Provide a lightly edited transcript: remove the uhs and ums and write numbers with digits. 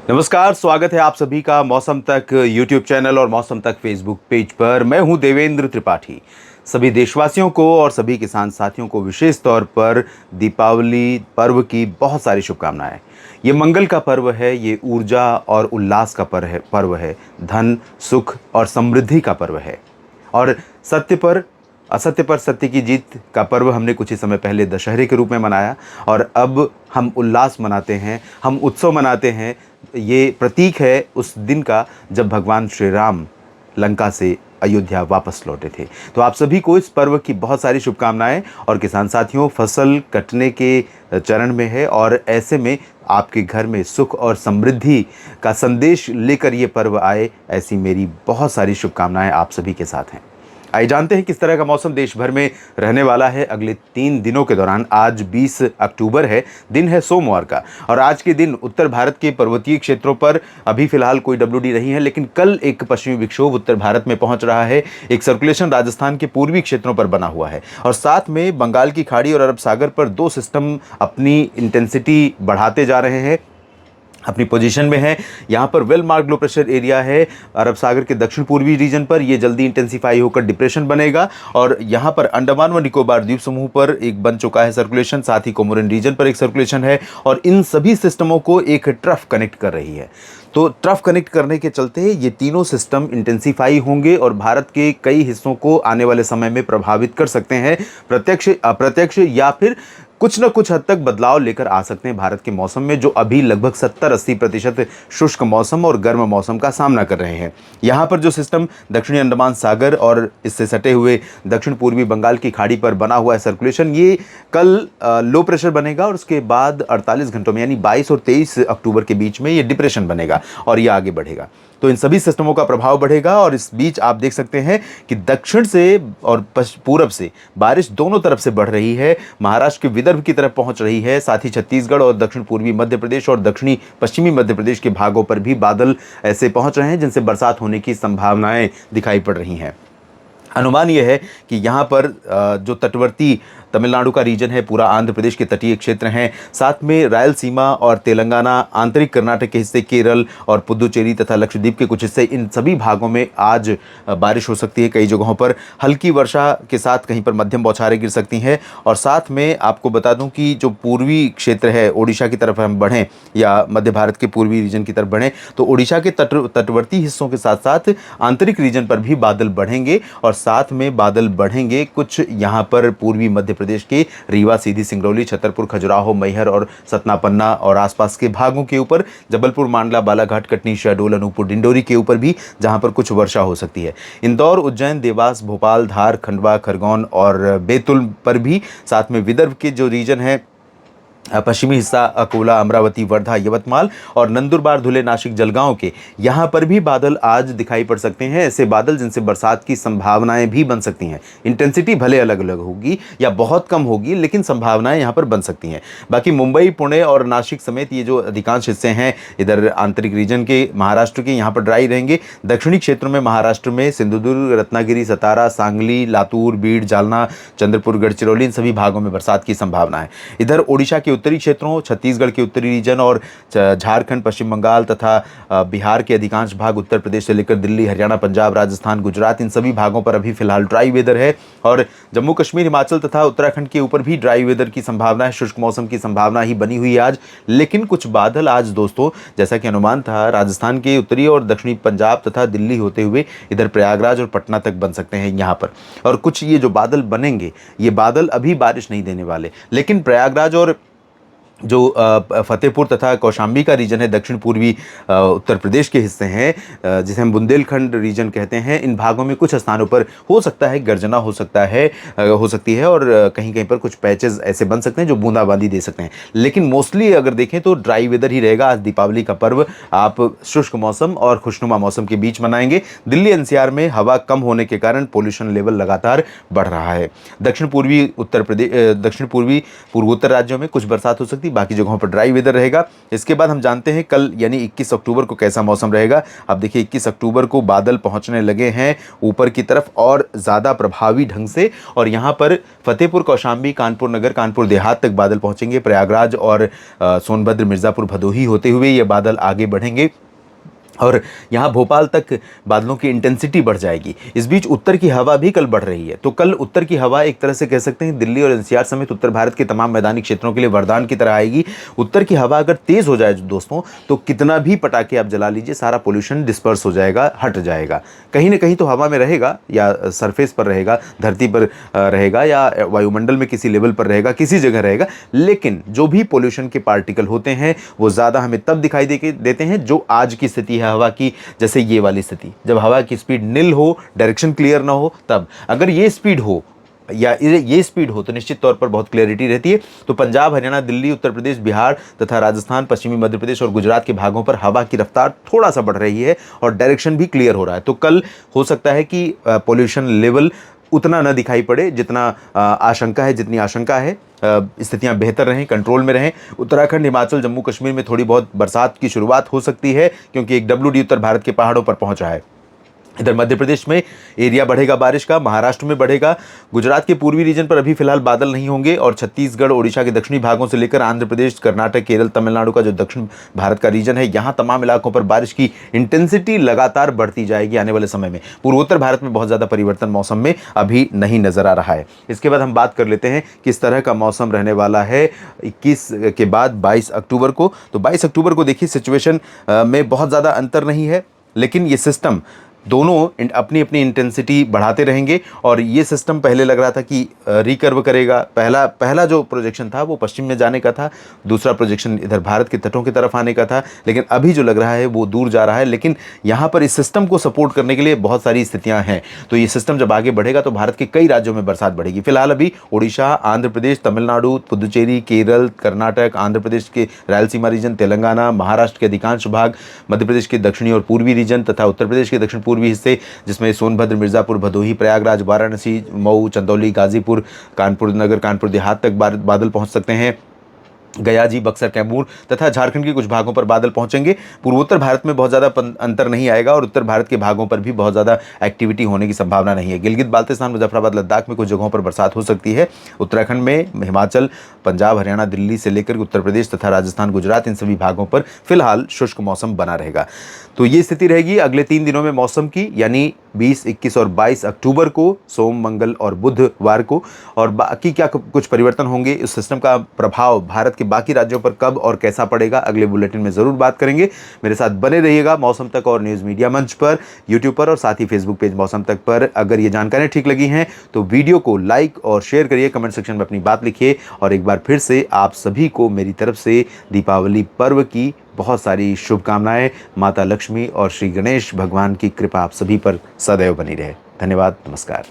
नमस्कार, स्वागत है आप सभी का मौसम तक यूट्यूब चैनल और मौसम तक फेसबुक पेज पर। मैं हूं देवेंद्र त्रिपाठी। सभी देशवासियों को और सभी किसान साथियों को विशेष तौर पर दीपावली पर्व की बहुत सारी शुभकामनाएं। ये मंगल का पर्व है, ये ऊर्जा और उल्लास का पर्व है, धन, सुख और समृद्धि का पर्व है। और असत्य पर सत्य की जीत का पर्व हमने कुछ ही समय पहले दशहरे के रूप में मनाया और अब हम उल्लास मनाते हैं, हम उत्सव मनाते हैं। ये प्रतीक है उस दिन का जब भगवान श्री राम लंका से अयोध्या वापस लौटे थे। तो आप सभी को इस पर्व की बहुत सारी शुभकामनाएं। और किसान साथियों, फसल कटने के चरण में है और ऐसे में आपके घर में सुख और समृद्धि का संदेश लेकर ये पर्व आए, ऐसी मेरी बहुत सारी शुभकामनाएं आप सभी के साथ हैं। आइए जानते हैं किस तरह का मौसम देश भर में रहने वाला है अगले 3 दिनों के दौरान। आज 20 अक्टूबर है, दिन है सोमवार का, और आज के दिन उत्तर भारत के पर्वतीय क्षेत्रों पर अभी फिलहाल कोई WD नहीं है, लेकिन कल एक पश्चिमी विक्षोभ उत्तर भारत में पहुंच रहा है। एक सर्कुलेशन राजस्थान के पूर्वी क्षेत्रों पर बना हुआ है और साथ में बंगाल की खाड़ी और अरब सागर पर 2 सिस्टम अपनी इंटेंसिटी बढ़ाते जा रहे हैं, अपनी पोजीशन में है। यहाँ पर well mark low pressure area है अरब सागर के दक्षिण पूर्वी रीजन पर। ये जल्दी इंटेंसिफाई होकर डिप्रेशन बनेगा और यहाँ पर अंडमान व निकोबार द्वीप समूह पर एक बन चुका है सर्कुलेशन, साथ ही कोमोरिन रीजन पर एक सर्कुलेशन है और इन सभी सिस्टमों को एक ट्रफ कनेक्ट कर रही है। तो ट्रफ कनेक्ट करने के चलते ये तीनों सिस्टम इंटेंसिफाई होंगे और भारत के कई हिस्सों को आने वाले समय में प्रभावित कर सकते हैं, प्रत्यक्ष अप्रत्यक्ष, या फिर कुछ न कुछ हद तक बदलाव लेकर आ सकते हैं भारत के मौसम में, जो अभी लगभग 70-80% शुष्क मौसम और गर्म मौसम का सामना कर रहे हैं। यहाँ पर जो सिस्टम दक्षिणी अंडमान सागर और इससे सटे हुए दक्षिण पूर्वी बंगाल की खाड़ी पर बना हुआ है सर्कुलेशन, ये कल लो प्रेशर बनेगा और उसके बाद 48 घंटों में यानी 22 और 23 अक्टूबर के बीच में ये डिप्रेशन बनेगा और ये आगे बढ़ेगा। तो इन सभी सिस्टमों का प्रभाव बढ़ेगा और इस बीच आप देख सकते हैं कि दक्षिण से और पूरब से बारिश दोनों तरफ से बढ़ रही है, महाराष्ट्र के विदर्भ की तरफ पहुंच रही है। साथ ही छत्तीसगढ़ और दक्षिण पूर्वी मध्य प्रदेश और दक्षिणी पश्चिमी मध्य प्रदेश के भागों पर भी बादल ऐसे पहुंच रहे हैं जिनसे बरसात होने की संभावनाएं दिखाई पड़ रही हैं। अनुमान यह है कि यहाँ पर जो तटवर्ती तमिलनाडु का रीजन है, पूरा आंध्र प्रदेश के तटीय क्षेत्र हैं, साथ में रायलसीमा और तेलंगाना, आंतरिक कर्नाटक के हिस्से, केरल और पुदुचेरी तथा लक्षद्वीप के कुछ हिस्से, इन सभी भागों में आज बारिश हो सकती है। कई जगहों पर हल्की वर्षा के साथ कहीं पर मध्यम बौछारें गिर सकती हैं। और साथ में आपको बता दूं कि जो पूर्वी क्षेत्र है, ओडिशा की तरफ हम बढ़ें या मध्य भारत के पूर्वी रीजन की तरफ बढ़ें, तो ओडिशा के तटवर्ती हिस्सों के साथ साथ आंतरिक रीजन पर भी बादल बढ़ेंगे और साथ में बादल बढ़ेंगे कुछ यहाँ पर पूर्वी मध्य प्रदेश के रीवा, सीधी, सिंगरौली, छतरपुर, खजुराहो, मैहर और सतना, पन्ना और आसपास के भागों के ऊपर, जबलपुर, मांडला, बालाघाट, कटनी, शहडोल, अनूपपुर, डिंडोरी के ऊपर भी, जहां पर कुछ वर्षा हो सकती है। इंदौर, उज्जैन, देवास, भोपाल, धार, खंडवा, खरगोन और बैतूल पर भी, साथ में विदर्भ के जो रीजन है, पश्चिमी हिस्सा, अकोला, अमरावती, वर्धा, यवतमाल और नंदुरबार, धुले, नासिक, जलगांव के यहाँ पर भी बादल आज दिखाई पड़ सकते हैं। ऐसे बादल जिनसे बरसात की संभावनाएं भी बन सकती हैं। इंटेंसिटी भले अलग अलग होगी या बहुत कम होगी, लेकिन संभावनाएं यहाँ पर बन सकती हैं। बाकी मुंबई, पुणे और नासिक समेत ये जो अधिकांश हिस्से हैं इधर आंतरिक रीजन के महाराष्ट्र के, यहाँ पर ड्राई रहेंगे। दक्षिणी क्षेत्रों में महाराष्ट्र में सिंधुदुर्ग, रत्नागिरी, सतारा, सांगली, लातूर, बीड़, जालना, चंद्रपुर, गढ़चिरौली, इन सभी भागों में बरसात की संभावना है। इधर ओडिशा के उत्तरी क्षेत्रों, छत्तीसगढ़ के उत्तरी रीजन और झारखंड, पश्चिम बंगाल तथा बिहार के अधिकांश भाग, उत्तर प्रदेश से लेकर दिल्ली, हरियाणा, पंजाब, राजस्थान, गुजरात, इन सभी भागों पर अभी फिलहाल ड्राई वेदर है। और जम्मू कश्मीर, हिमाचल तथा उत्तराखंड के ऊपर भी ड्राई वेदर की संभावना है, शुष्क मौसम की संभावना ही बनी हुई है आज। लेकिन कुछ बादल आज दोस्तों, जैसा कि अनुमान था, राजस्थान के उत्तरी और दक्षिणी पंजाब तथा दिल्ली होते हुए इधर प्रयागराज और पटना तक बन सकते हैं यहाँ पर। और कुछ ये जो बादल बनेंगे, ये बादल अभी बारिश नहीं देने वाले, लेकिन प्रयागराज और जो फतेहपुर तथा कौशाम्बी का रीजन है, दक्षिण पूर्वी उत्तर प्रदेश के हिस्से हैं, जिसे हम बुंदेलखंड रीजन कहते हैं, इन भागों में कुछ स्थानों पर हो सकता है गर्जना हो सकती है और कहीं कहीं पर कुछ पैचेस ऐसे बन सकते हैं जो बूंदाबांदी दे सकते हैं। लेकिन मोस्टली अगर देखें तो ड्राई वेदर ही रहेगा। आज दीपावली का पर्व आप शुष्क मौसम और खुशनुमा मौसम के बीच मनाएंगे। दिल्ली एनसीआर में हवा कम होने के कारण पोल्यूशन लेवल लगातार बढ़ रहा है। दक्षिण पूर्वी पूर्वोत्तर राज्यों में कुछ बरसात हो सकती है, सकती, बाकी जगहों पर ड्राई वेदर रहेगा। इसके बाद हम जानते हैं कल यानी 21 अक्टूबर को कैसा मौसम रहेगा। अब देखिए 21 अक्टूबर को बादल पहुंचने लगे हैं ऊपर की तरफ और ज़्यादा प्रभावी ढंग से, और यहाँ पर फतेहपुर, कौशाम्बी, कानपुर नगर, कानपुर देहात तक बादल पहुंचेंगे। प्रयागराज और सोनभद्र, मिर्ज़ापुर, भदोही होते हुए ये बादल आगे बढ़ेंगे और यहाँ भोपाल तक बादलों की इंटेंसिटी बढ़ जाएगी। इस बीच उत्तर की हवा भी कल बढ़ रही है, तो कल उत्तर की हवा एक तरह से कह सकते हैं दिल्ली और एनसीआर समेत उत्तर भारत के तमाम मैदानी क्षेत्रों के लिए वरदान की तरह आएगी। उत्तर की हवा अगर तेज़ हो जाए दोस्तों, तो कितना भी पटाखे आप जला लीजिए, सारा पोल्यूशन डिस्पर्स हो जाएगा, हट जाएगा। कहीं ना कहीं तो हवा में रहेगा, या सरफेस पर रहेगा, धरती पर रहेगा, या वायुमंडल में किसी लेवल पर रहेगा, किसी जगह रहेगा, लेकिन जो भी पोल्यूशन के पार्टिकल होते हैं वो ज़्यादा हमें तब दिखाई देते हैं जो आज की स्थिति है हवा की, जैसे ये वाली स्थिति, जब हवा की स्पीड निल हो, डायरेक्शन क्लियर ना हो, तब अगर ये स्पीड हो या ये स्पीड हो तो निश्चित तौर पर बहुत क्लैरिटी रहती है। तो पंजाब, हरियाणा, दिल्ली, उत्तर प्रदेश, बिहार तथा राजस्थान, पश्चिमी मध्य प्रदेश और गुजरात के भागों पर हवा की रफ्तार थोड़ा सा बढ़ रही है और डायरेक्शन भी क्लियर हो रहा है। तो कल हो सकता है कि पोल्यूशन लेवल उतना न दिखाई पड़े जितना आशंका है, जितनी आशंका है। स्थितियां बेहतर रहें, कंट्रोल में रहें। उत्तराखंड, हिमाचल, जम्मू कश्मीर में थोड़ी बहुत बरसात की शुरुआत हो सकती है, क्योंकि एक WD उत्तर भारत के पहाड़ों पर पहुंचा है। इधर मध्य प्रदेश में एरिया बढ़ेगा बारिश का, महाराष्ट्र में बढ़ेगा। गुजरात के पूर्वी रीजन पर अभी फिलहाल बादल नहीं होंगे, और छत्तीसगढ़, ओडिशा के दक्षिणी भागों से लेकर आंध्र प्रदेश, कर्नाटक, केरल, तमिलनाडु का जो दक्षिण भारत का रीजन है, यहाँ तमाम इलाकों पर बारिश की इंटेंसिटी लगातार बढ़ती जाएगी आने वाले समय में। पूर्वोत्तर भारत में बहुत ज़्यादा परिवर्तन मौसम में अभी नहीं नजर आ रहा है। इसके बाद हम बात कर लेते हैं किस तरह का मौसम रहने वाला है 21 के बाद 22 अक्टूबर को। तो 22 अक्टूबर को देखिए सिचुएशन में बहुत ज़्यादा अंतर नहीं है, लेकिन ये सिस्टम दोनों अपनी अपनी इंटेंसिटी बढ़ाते रहेंगे। और ये सिस्टम पहले लग रहा था कि रिकर्व करेगा, पहला जो प्रोजेक्शन था वो पश्चिम में जाने का था, दूसरा प्रोजेक्शन इधर भारत के तटों की तरफ आने का था, लेकिन अभी जो लग रहा है वो दूर जा रहा है। लेकिन यहाँ पर इस सिस्टम को सपोर्ट करने के लिए बहुत सारी स्थितियाँ हैं। तो ये सिस्टम जब आगे बढ़ेगा तो भारत के कई राज्यों में बरसात बढ़ेगी। फिलहाल अभी ओडिशा, आंध्र प्रदेश, तमिलनाडु, पुदुचेरी, केरल, कर्नाटक, आंध्र प्रदेश के रायलसीमा रीजन, तेलंगाना, महाराष्ट्र के अधिकांश भाग, मध्य प्रदेश के दक्षिणी और पूर्वी रीजन तथा उत्तर प्रदेश के दक्षिण पूर्वी हिस्से, जिसमें सोनभद्र, मिर्जापुर, भदोही, प्रयागराज, वाराणसी, मऊ, चंदौली, गाजीपुर, कानपुर नगर, कानपुर देहात तक बादल पहुंच सकते हैं। गया जी, बक्सर, कैमूर तथा झारखंड के कुछ भागों पर बादल पहुंचेंगे। पूर्वोत्तर भारत में बहुत ज़्यादा अंतर नहीं आएगा, और उत्तर भारत के भागों पर भी बहुत ज़्यादा एक्टिविटी होने की संभावना नहीं है। गिलगित बाल्टिस्तान, मुजफ्फराबाद, लद्दाख में कुछ जगहों पर बरसात हो सकती है। उत्तराखंड में, हिमाचल, पंजाब, हरियाणा, दिल्ली से लेकर उत्तर प्रदेश तथा राजस्थान, गुजरात, इन सभी भागों पर फिलहाल शुष्क मौसम बना रहेगा। तो ये स्थिति रहेगी अगले 3 दिनों में मौसम की, यानी 20, 21 और 22 अक्टूबर को, सोम, मंगल और बुधवार को। और बाकी क्या कुछ परिवर्तन होंगे, इस सिस्टम का प्रभाव भारत के बाकी राज्यों पर कब और कैसा पड़ेगा, अगले बुलेटिन में ज़रूर बात करेंगे। मेरे साथ बने रहिएगा मौसम तक और न्यूज़ मीडिया मंच पर, यूट्यूब पर और साथ ही फेसबुक पेज मौसम तक पर। अगर ये जानकारियाँ ठीक लगी हैं तो वीडियो को लाइक और शेयर करिए, कमेंट सेक्शन में अपनी बात लिखिए। और एक बार फिर से आप सभी को मेरी तरफ से दीपावली पर्व की बहुत सारी शुभकामनाएं। माता लक्ष्मी और श्री गणेश भगवान की कृपा आप सभी पर सदैव बनी रहे। धन्यवाद, नमस्कार।